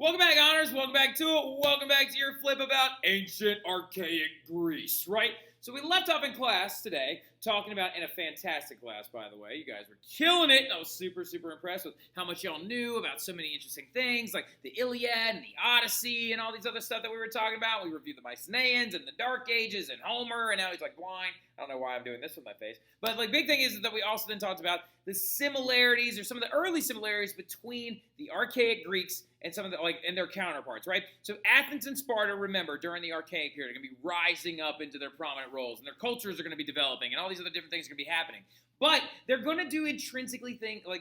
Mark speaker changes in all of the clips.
Speaker 1: Welcome back, Honors. Welcome back to it. Welcome back to your flip about ancient archaic Greece, right? So we left off in class today talking about, in a fantastic class, by the way. You guys were killing it. I was super, super impressed with how much y'all knew about so many interesting things, like the Iliad and the Odyssey and all these other stuff that we were talking about. We reviewed the Mycenaeans and the Dark Ages and Homer, and now he's like blind. I don't know why I'm doing this with my face. But like big thing is that we also then talked about the similarities, or some of the early similarities between the archaic Greeks and some of the and their counterparts, right? So Athens and Sparta, remember, during the archaic period, are going to be rising up into their prominent roles, and their cultures are going to be developing, and all these other different things are going to be happening. But they're going to do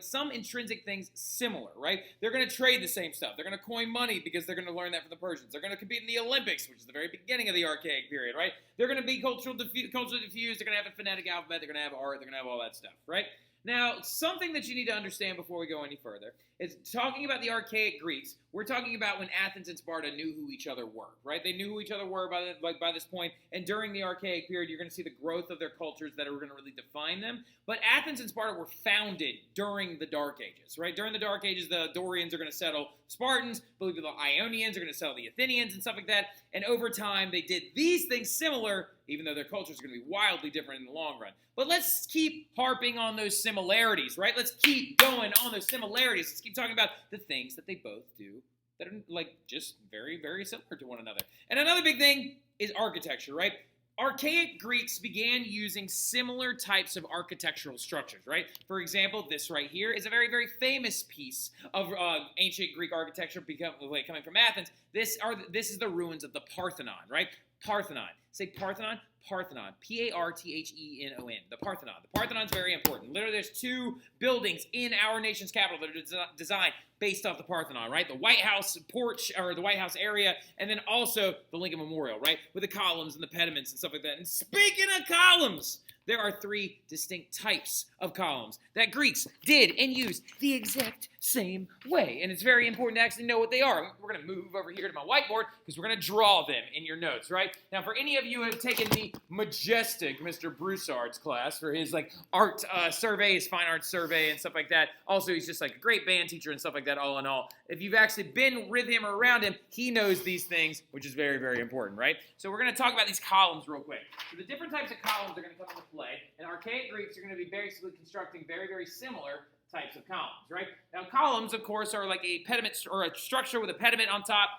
Speaker 1: some intrinsic things similar, right? They're going to trade the same stuff. They're going to coin money because they're going to learn that from the Persians. They're going to compete in the Olympics, which is the very beginning of the archaic period, right? They're going to be culturally diffused. They're going to have a phonetic alphabet. They're going to have art. They're going to have all that stuff, right? Now, something that you need to understand before we go any further is talking about the archaic Greeks. We're talking about when Athens and Sparta knew who each other were, right? They knew who each other were by this point, and during the archaic period, you're going to see the growth of their cultures that are going to really define them. But Athens and Sparta were founded during the Dark Ages, right? During the Dark Ages, the Dorians are going to settle Spartans, believe the Ionians are going to settle the Athenians and stuff like that. And over time, they did these things similar, even though their cultures are going to be wildly different in the long run. But let's keep harping on those similarities, right? Let's keep going on those similarities. Let's keep talking about the things that they both do that are just very, very similar to one another. And another big thing is architecture, right? Archaic Greeks began using similar types of architectural structures, right? For example, this right here is a very, very famous piece of ancient Greek architecture coming from Athens. This is the ruins of the Parthenon, right? Parthenon. Say Parthenon. Parthenon. Parthenon. The Parthenon. The Parthenon's very important. Literally, there's two buildings in our nation's capital that are designed based off the Parthenon, right? The White House porch, or the White House area, and then also the Lincoln Memorial, right? With the columns and the pediments and stuff like that. And speaking of columns, there are three distinct types of columns that Greeks did and used the exact same way. And it's very important to actually know what they are. We're going to move over here to my whiteboard because we're going to draw them in your notes, right? Now, for any of you who have taken the majestic Mr. Broussard's class for his art survey, his fine arts survey and stuff like that. Also, he's just a great band teacher and stuff like that, all in all. If you've actually been with him or around him, he knows these things, which is very, very important, right? So we're going to talk about these columns real quick. So the different types of columns are going to come into play, and archaic Greeks are going to be basically constructing very, very similar types of columns, right? Now, columns, of course, are like a pediment or a structure with a pediment on top,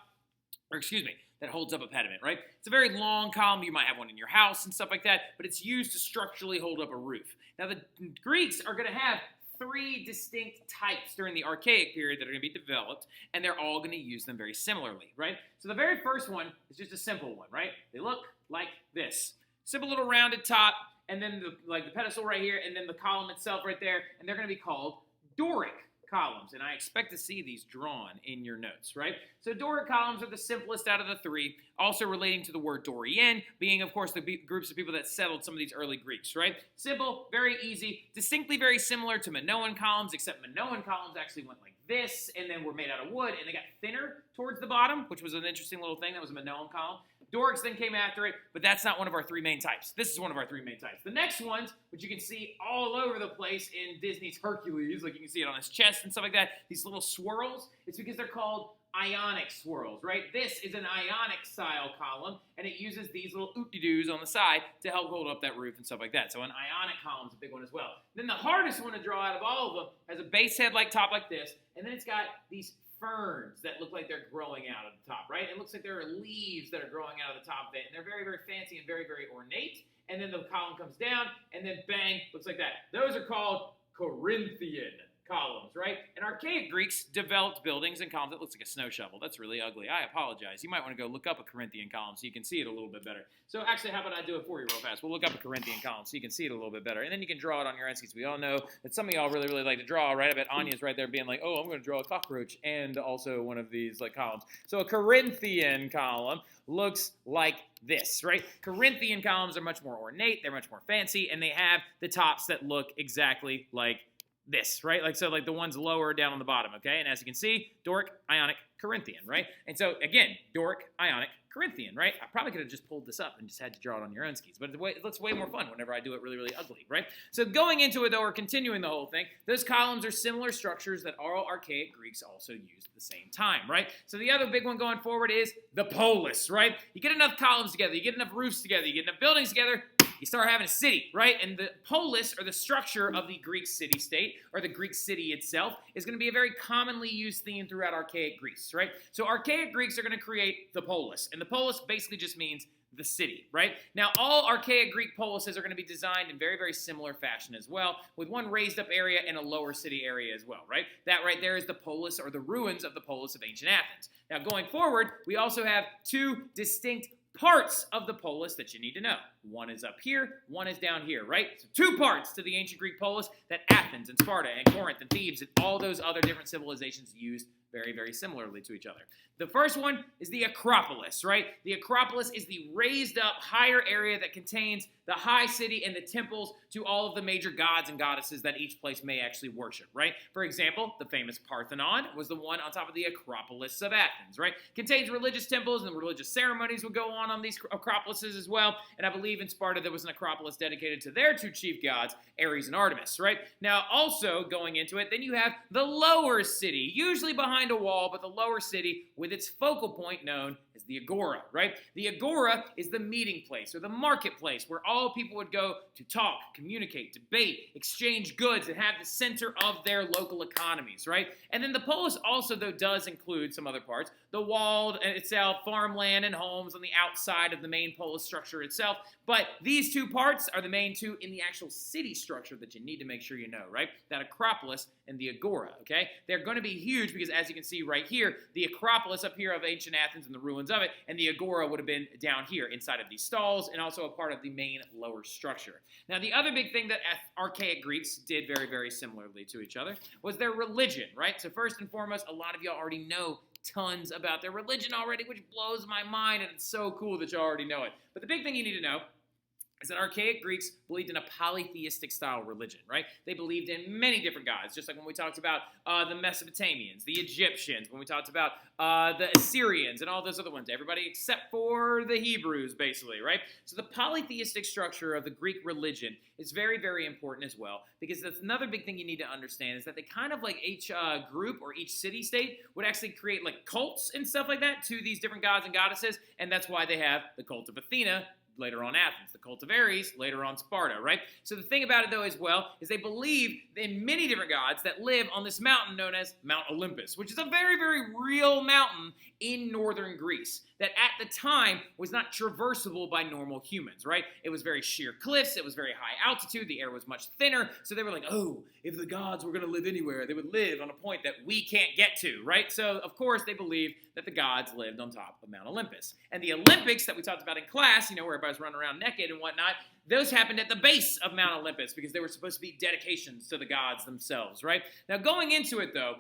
Speaker 1: that holds up a pediment, right? It's a very long column. You might have one in your house and stuff like that, but it's used to structurally hold up a roof. Now, the Greeks are going to have three distinct types during the archaic period that are going to be developed, and they're all going to use them very similarly, right? So the very first one is just a simple one, right? They look like this. Simple little rounded top, and then the pedestal right here, and then the column itself right there, and they're going to be called Doric columns, and I expect to see these drawn in your notes, right? So Doric columns are the simplest out of the three, also relating to the word Dorian, being, of course, the groups of people that settled some of these early Greeks, right? Simple, very easy, distinctly very similar to Minoan columns, except Minoan columns actually went like this, and then were made out of wood, and they got thinner towards the bottom, which was an interesting little thing. That was a Minoan column. Dorics then came after it, but that's not one of our three main types. This is one of our three main types. The next ones, which you can see all over the place in Disney's Hercules, like you can see it on his chest and stuff like that, these little swirls, it's because they're called Ionic swirls, right? This is an Ionic style column, and it uses these little oop-de-doos on the side to help hold up that roof and stuff like that. So an Ionic column is a big one as well. Then the hardest one to draw out of all of them has a base head like top like this, and then it's got these ferns that look like they're growing out of the top, right? It looks like there are leaves that are growing out of the top of it, and they're very, very fancy and very, very ornate. And then the column comes down, and then bang, looks like that. Those are called Corinthian columns, right? And archaic Greeks developed buildings and columns that looks like a snow shovel. That's really ugly. I apologize. You might want to go look up a Corinthian column so you can see it a little bit better. So actually, how about I do it for you real fast? We'll look up a Corinthian column so you can see it a little bit better. And then you can draw it on your ends, because we all know that some of y'all really, really like to draw, right? I bet Anya's right there being like, oh, I'm going to draw a cockroach and also one of these columns. So a Corinthian column looks like this, right? Corinthian columns are much more ornate, they're much more fancy, and they have the tops that look exactly like this, right? Like the ones lower down on the bottom, okay? And as you can see, Doric, Ionic, Corinthian, right? And so again, Doric, Ionic, Corinthian, right? I probably could have just pulled this up and just had to draw it on your own skis, but it looks way more fun whenever I do it really, really ugly, right? So going into it, though, or continuing the whole thing, those columns are similar structures that all archaic Greeks also used at the same time, right? So the other big one going forward is the polis, right? You get enough columns together, you get enough roofs together, you get enough buildings together, you start having a city, right? And the polis, or the structure of the Greek city-state, or the Greek city itself, is going to be a very commonly used theme throughout archaic Greece, right? So archaic Greeks are going to create the polis, and the polis basically just means the city, right? Now, all archaic Greek polises are going to be designed in very, very similar fashion as well, with one raised up area and a lower city area as well, right? That right there is the polis, or the ruins of the polis of ancient Athens. Now, going forward, we also have two distinct parts of the polis that you need to know. One is up here, one is down here, right? So two parts to the ancient Greek polis that Athens and Sparta and Corinth and Thebes and all those other different civilizations used very, very similarly to each other. The first one is the Acropolis, right? The Acropolis is the raised up higher area that contains the high city and the temples to all of the major gods and goddesses that each place may actually worship, right? For example, the famous Parthenon was the one on top of the Acropolis of Athens, right? Contains religious temples, and religious ceremonies would go on these Acropolises as well. And I believe in Sparta there was an Acropolis dedicated to their two chief gods, Ares and Artemis, right? Now, also going into it, then you have the lower city, usually behind a wall, but the lower city with its focal point known as the agora, right? The agora is the meeting place or the marketplace where all people would go to talk, communicate, debate, exchange goods, and have the center of their local economies, right? And then the polis also, though, does include some other parts. The wall itself, farmland, and homes on the outside of the main polis structure itself. But these two parts are the main two in the actual city structure that you need to make sure you know, right? That Acropolis and the agora, okay? They're going to be huge because, as you can see right here, the Acropolis up here of ancient Athens and the ruins of it, and the agora would have been down here inside of these stalls and also a part of the main lower structure. Now, the other big thing that archaic Greeks did very, very similarly to each other was their religion, right? So first and foremost, a lot of y'all already know tons about their religion already, which blows my mind, and it's so cool that you already know it. But the big thing you need to know is that archaic Greeks believed in a polytheistic style religion, right? They believed in many different gods, just like when we talked about the Mesopotamians, the Egyptians, when we talked about the Assyrians, and all those other ones, everybody except for the Hebrews, basically, right? So the polytheistic structure of the Greek religion is very, very important as well, because that's another big thing you need to understand is that they kind of like each group or each city-state would actually create like cults and stuff like that to these different gods and goddesses, and that's why they have the cult of Athena, later on Athens, the cult of Ares, later on Sparta, right? So the thing about it, though, as well, is they believe in many different gods that live on this mountain known as Mount Olympus, which is a very, very real mountain in northern Greece that at the time was not traversable by normal humans, right? It was very sheer cliffs, it was very high altitude, the air was much thinner, so they were like, oh, if the gods were going to live anywhere, they would live on a point that we can't get to, right? So, of course, they believed that the gods lived on top of Mount Olympus. And the Olympics that we talked about in class, you know, where everybody's running around naked and whatnot, those happened at the base of Mount Olympus because they were supposed to be dedications to the gods themselves, right? Now, going into it, though,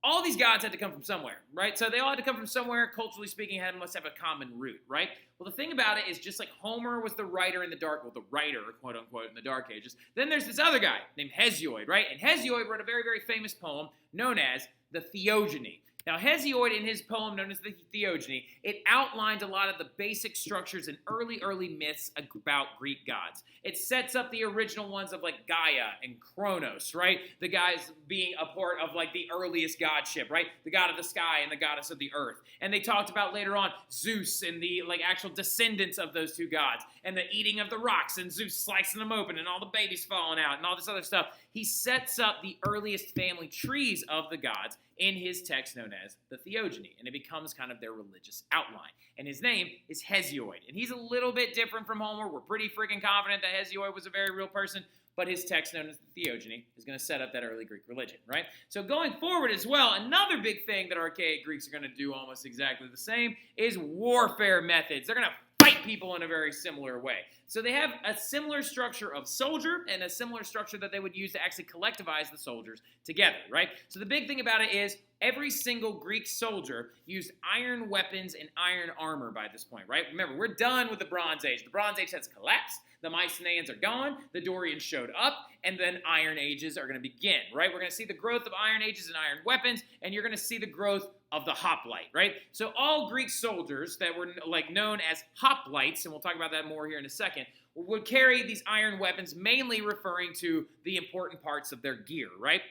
Speaker 1: all these gods had to come from somewhere, right? So they all had to come from somewhere, culturally speaking, must have a common root, right? Well, the thing about it is just like Homer was the writer in the dark, well, the writer, quote unquote, in the Dark Ages, then there's this other guy named Hesiod, right? And Hesiod wrote a very, very famous poem known as the Theogony. Now, Hesiod, in his poem known as the Theogony, it outlines a lot of the basic structures and early myths about Greek gods. It sets up the original ones of like Gaia and Kronos, right? The guys being a part of like the earliest godship, right? The god of the sky and the goddess of the earth. And they talked about later on Zeus and the like actual descendants of those two gods and the eating of the rocks and Zeus slicing them open and all the babies falling out and all this other stuff. He sets up the earliest family trees of the gods in his text known as the Theogony, and it becomes kind of their religious outline. And his name is Hesiod, and he's a little bit different from Homer. We're pretty freaking confident that Hesiod was a very real person, but his text known as the Theogony is going to set up that early Greek religion, right? So going forward as well, another big thing that archaic Greeks are going to do almost exactly the same is warfare methods. They're going to fight people in a very similar way. So they have a similar structure of soldier and a similar structure that they would use to actually collectivize the soldiers together, right? So the big thing about it is every single Greek soldier used iron weapons and iron armor by this point, right? Remember, we're done with the Bronze Age. The Bronze Age has collapsed. The Mycenaeans are gone. The Dorians showed up. And then Iron Ages are going to begin, right? We're going to see the growth of Iron Ages and iron weapons, and you're going to see the growth of the hoplite, right? So all Greek soldiers that were known as hoplites, and we'll talk about that more here in a second, would carry these iron weapons, mainly referring to the important parts of their gear, right?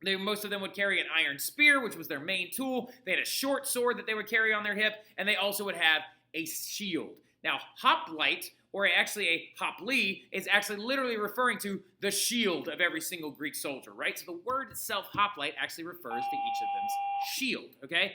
Speaker 1: Most of them would carry an iron spear, which was their main tool. They had a short sword that they would carry on their hip, and they also would have a shield. Now, hoplite, or actually a hopli, is actually literally referring to the shield of every single Greek soldier, right? So the word itself, hoplite, actually refers to each of them's shield, okay?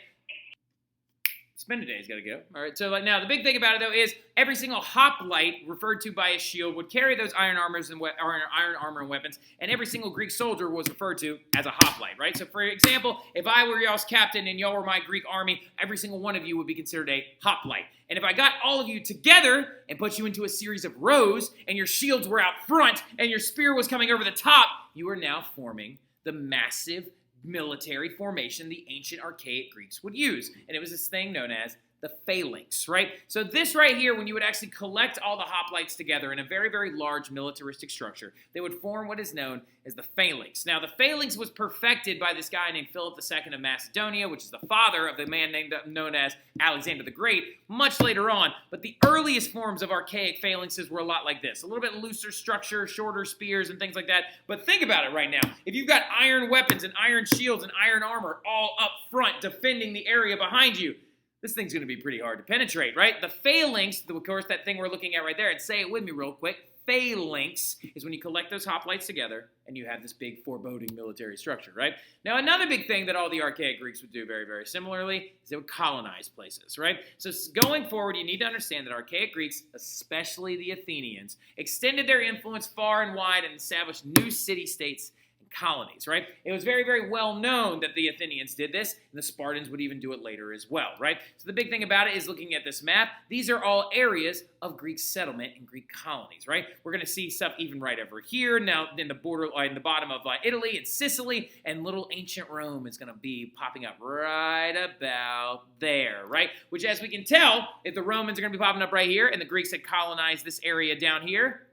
Speaker 1: Spend a day's got to go. All right, so now the big thing about it, though, is every single hoplite referred to by a shield would carry those iron armor and weapons, and every single Greek soldier was referred to as a hoplite, right? So, for example, if I were y'all's captain and y'all were my Greek army, every single one of you would be considered a hoplite. And if I got all of you together and put you into a series of rows, and your shields were out front, and your spear was coming over the top, you are now forming the massive military formation the ancient archaic Greeks would use. And it was this thing known as the phalanx, right? So this right here, when you would actually collect all the hoplites together in a very, very large militaristic structure, they would form what is known as the phalanx. Now, the phalanx was perfected by this guy named Philip II of Macedonia, which is the father of the man known as Alexander the Great, much later on. But the earliest forms of archaic phalanxes were a lot like this. A little bit looser structure, shorter spears, and things like that. But think about it right now. If you've got iron weapons and iron shields and iron armor all up front defending the area behind you, this thing's going to be pretty hard to penetrate, right? The phalanx, of course, that thing we're looking at right there, and say it with me real quick, phalanx is when you collect those hoplites together and you have this big foreboding military structure, right? Now, another big thing that all the archaic Greeks would do very, very similarly is they would colonize places, right? So going forward, you need to understand that archaic Greeks, especially the Athenians, extended their influence far and wide and established new city-states colonies, right? It was very, very well known that the Athenians did this, and the Spartans would even do it later as well, right? So the big thing about it is looking at this map, these are all areas of Greek settlement and Greek colonies, right? We're going to see stuff even right over here, now in the border, in the bottom of Italy and Sicily, and little ancient Rome is going to be popping up right about there, right? Which, as we can tell, if the Romans are going to be popping up right here, and the Greeks had colonized this area down here,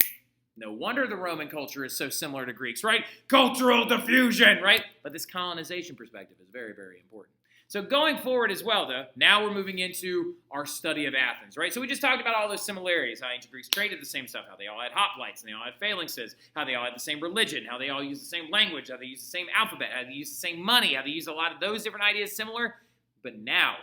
Speaker 1: no wonder the Roman culture is so similar to Greeks, right? Cultural diffusion, right? But this colonization perspective is very, very important. So going forward as well, though, now we're moving into our study of Athens, right? So we just talked about all those similarities, how ancient Greeks traded the same stuff, how they all had hoplites, and they all had phalanxes, how they all had the same religion, how they all used the same language, how they used the same alphabet, how they used the same money, how they used a lot of those different ideas similar. But now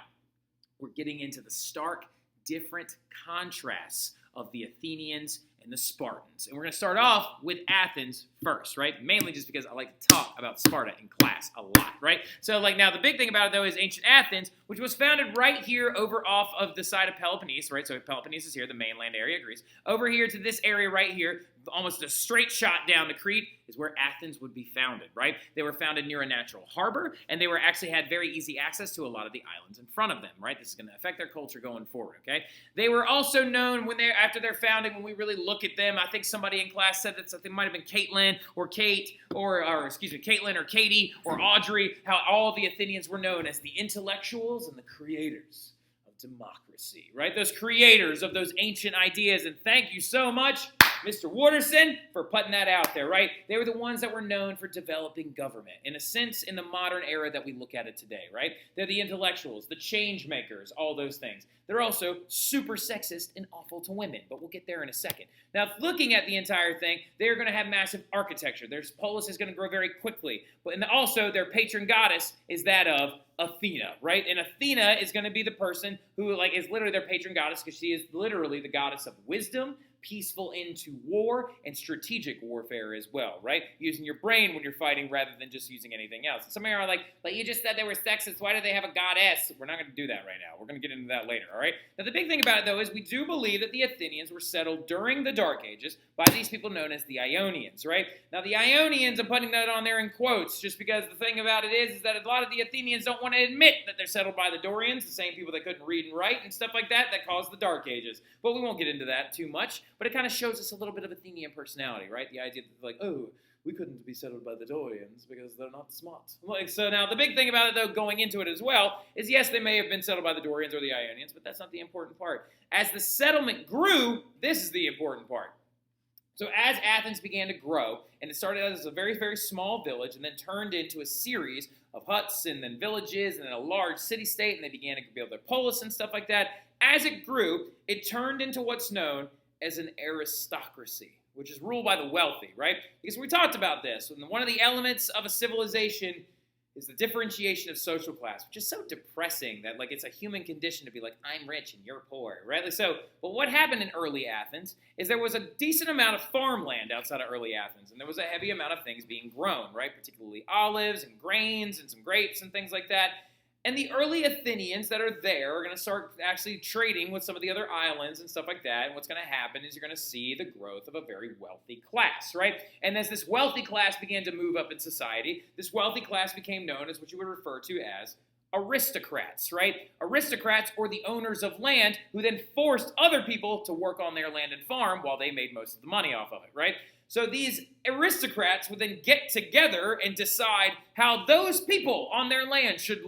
Speaker 1: we're getting into the stark, different contrasts of the Athenians and the Spartans. And we're going to start off with Athens first, right? Mainly just because I like to talk about Sparta in class a lot, right? So, now the big thing about it, though, is ancient Athens, which was founded right here over off of the side of Peloponnese, right? So Peloponnese is here, the mainland area of Greece. Over here to this area right here, almost a straight shot down to Crete, is where Athens would be founded, right? They were founded near a natural harbor, and they actually had very easy access to a lot of the islands in front of them, right? This is going to affect their culture going forward, okay? They were also known after their founding, when we really look at them, I think somebody in class said that it might have been Caitlin or Kate, Caitlin or Katie or Audrey, how all the Athenians were known as the intellectuals and the creators of democracy, right? Those creators of those ancient ideas, and thank you so much, Mr. Waterson, for putting that out there, right? They were the ones that were known for developing government, in a sense, in the modern era that we look at it today, right? They're the intellectuals, the change makers, all those things. They're also super sexist and awful to women, but we'll get there in a second. Now, looking at the entire thing, they're going to have massive architecture. Their polis is going to grow very quickly, but also their patron goddess is that of Athena, right? And Athena is going to be the person who is literally their patron goddess, because she is literally the goddess of wisdom, peaceful end to war and strategic warfare as well, right? Using your brain when you're fighting rather than just using anything else. Some of you are like, but you just said they were sexist. Why do they have a goddess? We're not going to do that right now. We're going to get into that later, all right? Now, the big thing about it, though, is we do believe that the Athenians were settled during the Dark Ages by these people known as the Ionians, right? Now, the Ionians, I'm putting that on there in quotes just because the thing about it is that a lot of the Athenians don't want to admit that they're settled by the Dorians, the same people that couldn't read and write and stuff like that caused the Dark Ages. But we won't get into that too much, but it kind of shows us a little bit of Athenian personality, right? The idea that, like, oh, we couldn't be settled by the Dorians because they're not smart. Like, so now the big thing about it, though, going into it as well, is yes, they may have been settled by the Dorians or the Ionians, but that's not the important part. As the settlement grew, this is the important part. So as Athens began to grow, and it started out as a very, very small village and then turned into a series of huts and then villages and then a large city-state, and they began to build their polis and stuff like that. As it grew, it turned into what's known as an aristocracy, which is ruled by the wealthy, right? Because we talked about this. And one of the elements of a civilization is the differentiation of social class, which is so depressing that, like, it's a human condition to be like, I'm rich and you're poor, right? But what happened in early Athens is there was a decent amount of farmland outside of early Athens, and there was a heavy amount of things being grown, right? Particularly olives and grains and some grapes and things like that. And the early Athenians that are there are going to start actually trading with some of the other islands and stuff like that. And what's going to happen is you're going to see the growth of a very wealthy class, right? And as this wealthy class began to move up in society, this wealthy class became known as what you would refer to as aristocrats, right? Aristocrats, or the owners of land, who then forced other people to work on their land and farm while they made most of the money off of it, right? So these aristocrats would then get together and decide how those people on their land should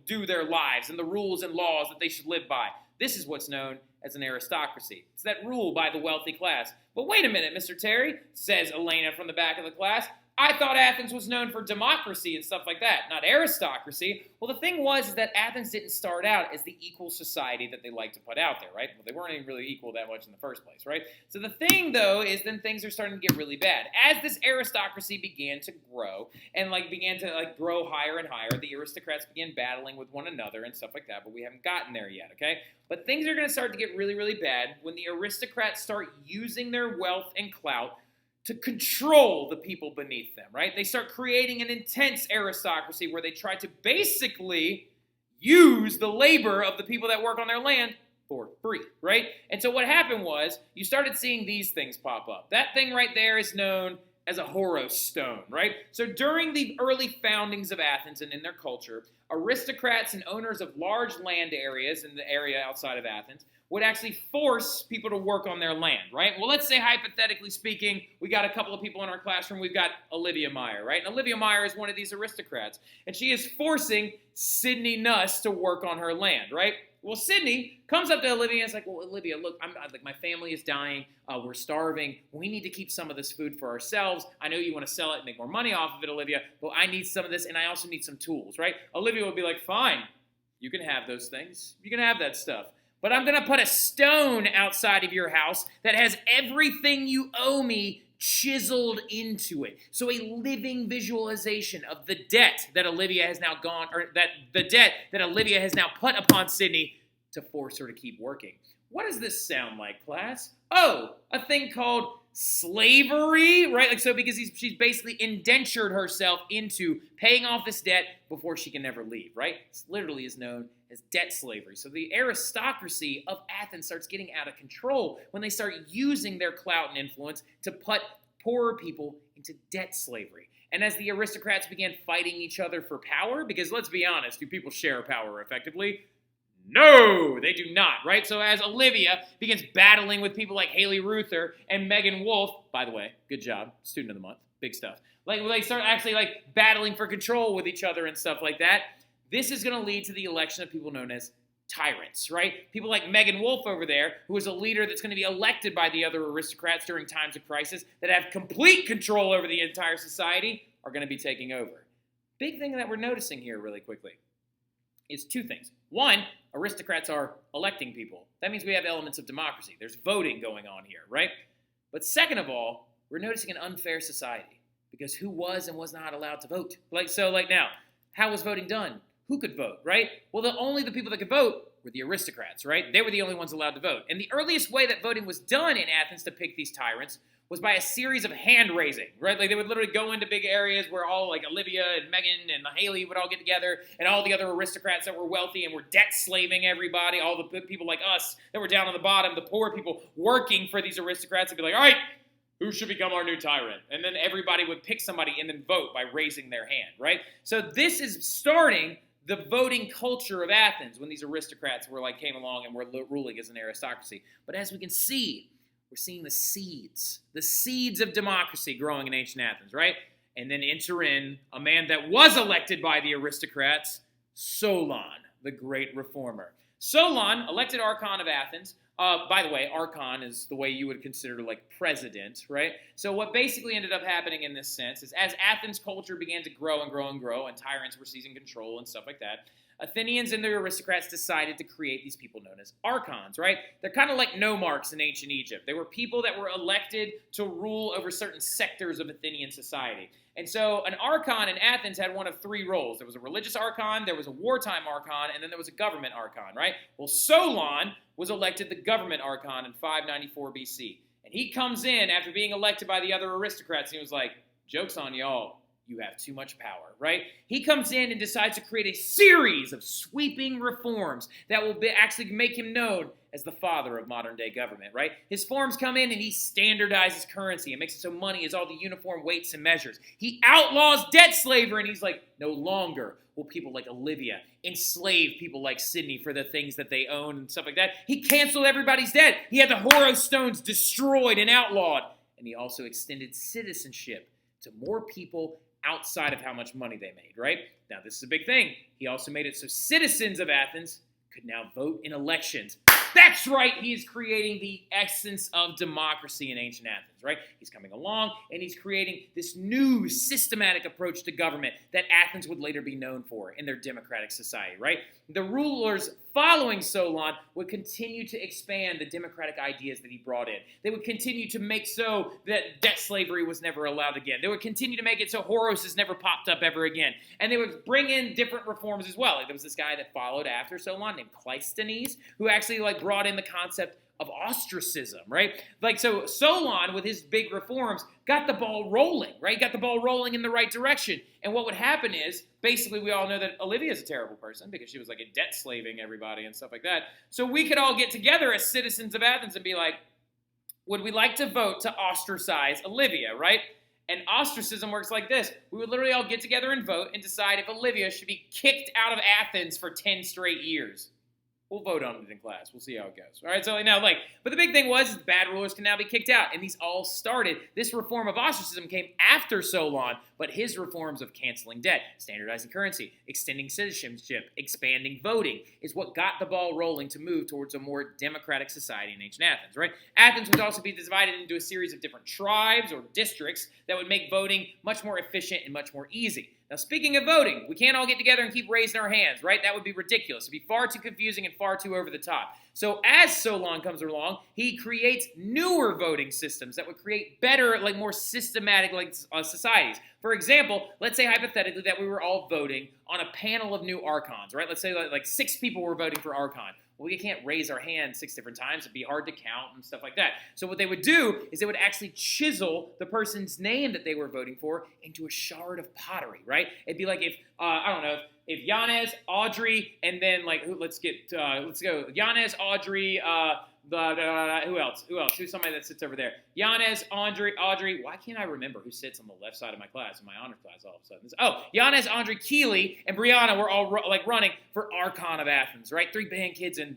Speaker 1: do their lives and the rules and laws that they should live by. This is what's known as an aristocracy. It's that rule by the wealthy class. But wait a minute, Mr. Terry, says Elena from the back of the class. I thought Athens was known for democracy and stuff like that, not aristocracy. Well, the thing was that Athens didn't start out as the equal society that they like to put out there, right? Well, they weren't even really equal that much in the first place, right? So the thing, though, is then things are starting to get really bad. As this aristocracy began to grow and began to grow higher and higher, the aristocrats began battling with one another and stuff like that, but we haven't gotten there yet, okay? But things are going to start to get really, really bad when the aristocrats start using their wealth and clout to control the people beneath them, right? They start creating an intense aristocracy where they try to basically use the labor of the people that work on their land for free, right? And so what happened was you started seeing these things pop up. That thing right there is known as a Horos stone, right? So during the early foundings of Athens and in their culture, aristocrats and owners of large land areas in the area outside of Athens would actually force people to work on their land, right? Well, let's say, hypothetically speaking, we got a couple of people in our classroom. We've got Olivia Meyer, right? And Olivia Meyer is one of these aristocrats, and she is forcing Sydney Nuss to work on her land, right? Well, Sydney comes up to Olivia and is like, well, Olivia, look, my family is dying. We're starving. We need to keep some of this food for ourselves. I know you want to sell it and make more money off of it, Olivia, but I need some of this, and I also need some tools, right? Olivia would be like, fine, you can have those things. You can have that stuff. But I'm going to put a stone outside of your house that has everything you owe me chiseled into it. So a living visualization of the debt that Olivia has now put upon Sydney to force her to keep working. What does this sound like, class? Oh, a thing called slavery, right? Because she's basically indentured herself into paying off this debt before she can never leave, right? This literally is known as debt slavery. So the aristocracy of Athens starts getting out of control when they start using their clout and influence to put poorer people into debt slavery. And as the aristocrats began fighting each other for power, because let's be honest, do people share power effectively? No, they do not, right? So as Olivia begins battling with people like Haley Ruther and Megan Wolf, by the way, good job, student of the month, big stuff. They start actually battling for control with each other and stuff like that. This is going to lead to the election of people known as tyrants, right? People like Megan Wolf over there, who is a leader that's going to be elected by the other aristocrats during times of crisis that have complete control over the entire society, are going to be taking over. Big thing that we're noticing here really quickly is two things. One, aristocrats are electing people. That means we have elements of democracy. There's voting going on here, right? But second of all, we're noticing an unfair society because who was and was not allowed to vote? Now, how was voting done? who could vote, right? Well, only the people that could vote were the aristocrats, right? They were the only ones allowed to vote. And the earliest way that voting was done in Athens to pick these tyrants was by a series of hand raising, right? Like they would literally go into big areas where all like Olivia and Megan and Haley would all get together, and all the other aristocrats that were wealthy and were debt slaving everybody, all the people like us that were down on the bottom, the poor people working for these aristocrats, would be like, all right, who should become our new tyrant? And then everybody would pick somebody and then vote by raising their hand, right? So this is starting the voting culture of Athens when these aristocrats came along and were ruling as an aristocracy. But as we can see, we're seeing the seeds of democracy growing in ancient Athens, right? And then enter in a man that was elected by the aristocrats, Solon, the great reformer. Solon, elected Archon of Athens. By the way, Archon is the way you would consider like president, right? So what basically ended up happening in this sense is as Athens culture began to grow and grow and grow, and tyrants were seizing control and stuff like that, Athenians and their aristocrats decided to create these people known as archons, right? They're kind of like nomarchs in ancient Egypt. They were people that were elected to rule over certain sectors of Athenian society. And so an archon in Athens had one of three roles. There was a religious archon, there was a wartime archon, and then there was a government archon, right? Well, Solon was elected the government archon in 594 BC. And he comes in after being elected by the other aristocrats, and he was like, joke's on y'all. You have too much power, right? He comes in and decides to create a series of sweeping reforms that will actually make him known as the father of modern-day government, right? His forms come in and he standardizes currency and makes it so money is all the uniform weights and measures. He outlaws debt slavery, and he's like, no longer will people like Olivia enslave people like Sydney for the things that they own and stuff like that. He canceled everybody's debt. He had the Horos stones destroyed and outlawed. And he also extended citizenship to more people outside of how much money they made, right? Now, this is a big thing. He also made it so citizens of Athens could now vote in elections. That's right, he is creating the essence of democracy in ancient Athens, right? He's coming along and he's creating this new systematic approach to government that Athens would later be known for in their democratic society, right? The rulers following Solon would continue to expand the democratic ideas that he brought in. They would continue to make so that debt slavery was never allowed again. They would continue to make it so Horos has never popped up ever again. And they would bring in different reforms as well. Like there was this guy that followed after Solon named Cleisthenes, who actually brought in the concept of ostracism, right? So Solon, with his big reforms, got the ball rolling, right? Got the ball rolling in the right direction. And what would happen is, basically, we all know that Olivia's a terrible person because she was a debt slaving everybody and stuff like that. So we could all get together as citizens of Athens and be like, would we like to vote to ostracize Olivia, right? And ostracism works like this. We would literally all get together and vote and decide if Olivia should be kicked out of Athens for 10 straight years. We'll vote on it in class. We'll see how it goes. All right, so now, but the big thing was bad rulers can now be kicked out, and these all started. This reform of ostracism came after Solon, but his reforms of canceling debt, standardizing currency, extending citizenship, expanding voting is what got the ball rolling to move towards a more democratic society in ancient Athens, right? Athens would also be divided into a series of different tribes or districts that would make voting much more efficient and much more easy. Now, speaking of voting, we can't all get together and keep raising our hands, right? That would be ridiculous. It would be far too confusing and far too over the top. So as Solon comes along, he creates newer voting systems that would create better, more systematic societies. For example, let's say hypothetically that we were all voting on a panel of new archons, right? Let's say 6 people were voting for archon. Well, we can't raise our hand 6 different times. It'd be hard to count and stuff like that. So what they would do is they would actually chisel the person's name that they were voting for into a shard of pottery, right? It'd be like if, if Hnrs, Audrey, and then let's go. Hnrs, Audrey, who else? Who's somebody that sits over there? Hnrs, Audrey. Why can't I remember who sits on the left side of my class, in my honors class all of a sudden? Hnrs, Audrey, Keeley, and Brianna were all running for Archon of Athens, right? 3 band kids and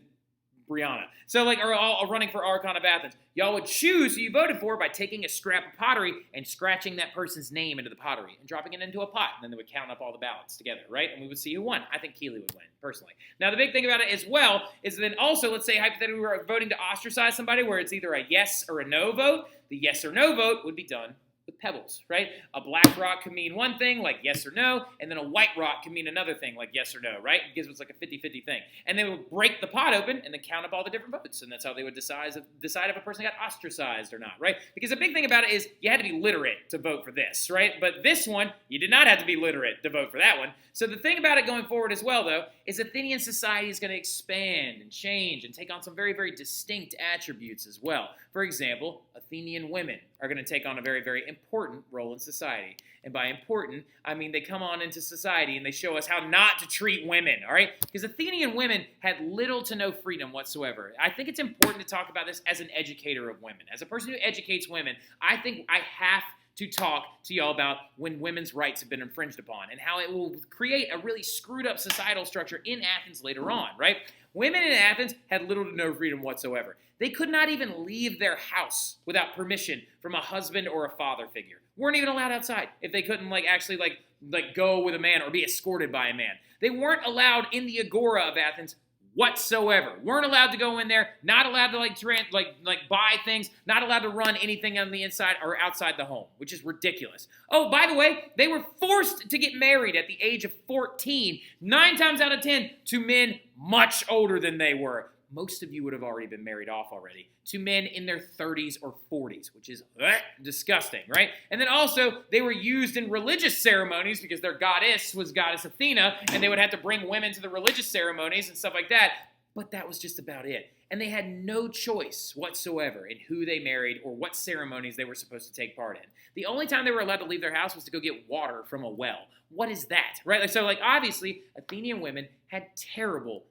Speaker 1: Brianna. So are all running for Archon of Athens. Y'all would choose who you voted for by taking a scrap of pottery and scratching that person's name into the pottery and dropping it into a pot. And then they would count up all the ballots together, right? And we would see who won. I think Keeley would win, personally. Now, the big thing about it as well is then also, let's say hypothetically we were voting to ostracize somebody where it's either a yes or a no vote. The yes or no vote would be done with pebbles, right? A black rock can mean one thing, like yes or no, and then a white rock can mean another thing, like yes or no, right? It gives us like a 50-50 thing. And they would break the pot open and then count up all the different votes, and that's how they would decide if a person got ostracized or not, right? Because the big thing about it is you had to be literate to vote for this, right? But this one, you did not have to be literate to vote for that one. So the thing about it going forward as well, though, is Athenian society is going to expand and change and take on some very, very distinct attributes as well. For example, Athenian women are going to take on a very, very important role in society. And by important, I mean they come on into society and they show us how not to treat women, all right? Because Athenian women had little to no freedom whatsoever. I think it's important to talk about this as an educator of women. As a person who educates women, I think I have to talk to y'all about when women's rights have been infringed upon and how it will create a really screwed up societal structure in Athens later on, right? Women in Athens had little to no freedom whatsoever. They could not even leave their house without permission from a husband or a father figure. Weren't even allowed outside if they couldn't actually go with a man or be escorted by a man. They weren't allowed in the agora of Athens whatsoever. Weren't allowed to go in there, not allowed to buy things, not allowed to run anything on the inside or outside the home, which is ridiculous. Oh, by the way, they were forced to get married at the age of 14, 9 times out of 10, to men much older than they were. Most of you would have already been married off already, to men in their 30s or 40s, which is disgusting, right? And then also, they were used in religious ceremonies because their goddess was Goddess Athena, and they would have to bring women to the religious ceremonies and stuff like that. But that was just about it. And they had no choice whatsoever in who they married or what ceremonies they were supposed to take part in. The only time they were allowed to leave their house was to go get water from a well. What is that, right? So obviously, Athenian women had terrible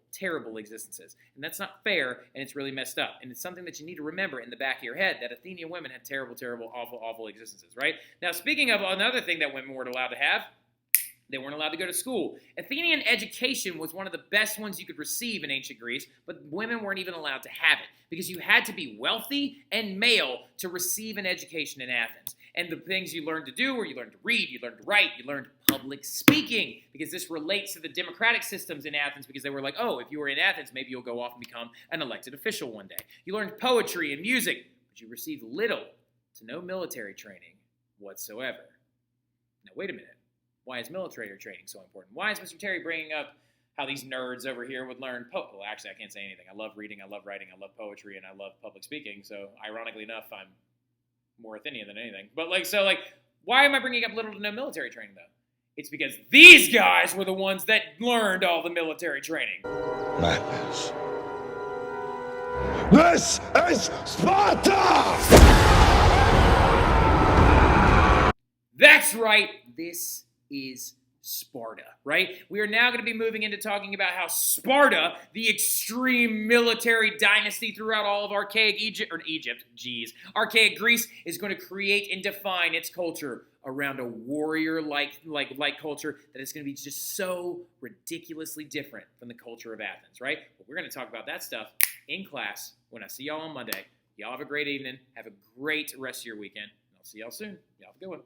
Speaker 1: existences. And that's not fair, and it's really messed up. And it's something that you need to remember in the back of your head, that Athenian women had terrible, awful existences, right? Now, speaking of another thing that women weren't allowed to have, they weren't allowed to go to school. Athenian education was one of the best ones you could receive in ancient Greece, but women weren't even allowed to have it because you had to be wealthy and male to receive an education in Athens. And the things you learned to do were you learned to read, you learned to write, you learned public speaking, because this relates to the democratic systems in Athens, because they were like, oh, if you were in Athens, maybe you'll go off and become an elected official one day. You learned poetry and music, but you received little to no military training whatsoever. Now, wait a minute. Why is military training so important? Why is Mr. Terry bringing up how these nerds over here would learn well, actually, I can't say anything. I love reading, I love writing, I love poetry, and I love public speaking. So, ironically enough, I'm more Athenian than anything. But, why am I bringing up little to no military training, though? It's because these guys were the ones that learned all the military training.
Speaker 2: Madness. This is Sparta!
Speaker 1: That's right. This is Sparta, right? We are now going to be moving into talking about how Sparta, the extreme military dynasty throughout all of Archaic Archaic Greece, is going to create and define its culture around a warrior-like culture that is going to be just so ridiculously different from the culture of Athens, right? But we're going to talk about that stuff in class when I see y'all on Monday. Y'all have a great evening. Have a great rest of your weekend. And I'll see y'all soon. Y'all have a good one.